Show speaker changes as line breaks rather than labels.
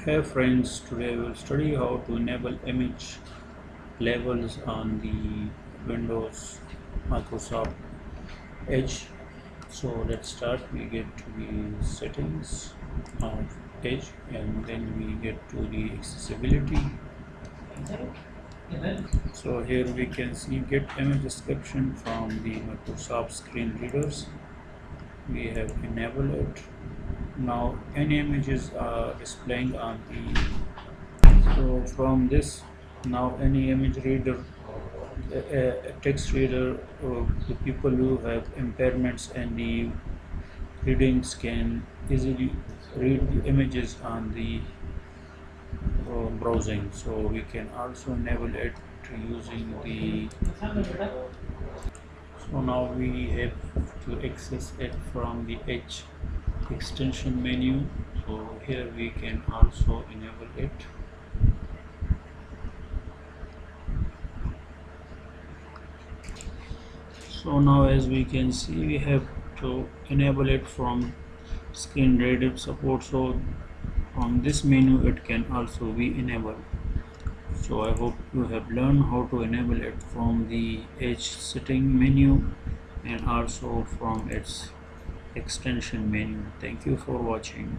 Hey friends, today we'll study how to enable image labels on the Windows Microsoft Edge. So let's start. We get to the settings of Edge and then we get to the accessibility. So here we can see get image description from the Microsoft screen readers. We have enabled it. Now any images are displaying on the from this now any image reader a text reader the people who have impairments and the readings can easily read the images on the browsing, so we can also enable it using the so now we have to access it from the Edge extension menu. So here we can also enable it. So now as we can see we have to enable it from screen reader support, so from this menu it can also be enabled. So I hope you have learned how to enable it from the Edge setting menu and also from its extension menu. Thank you for watching.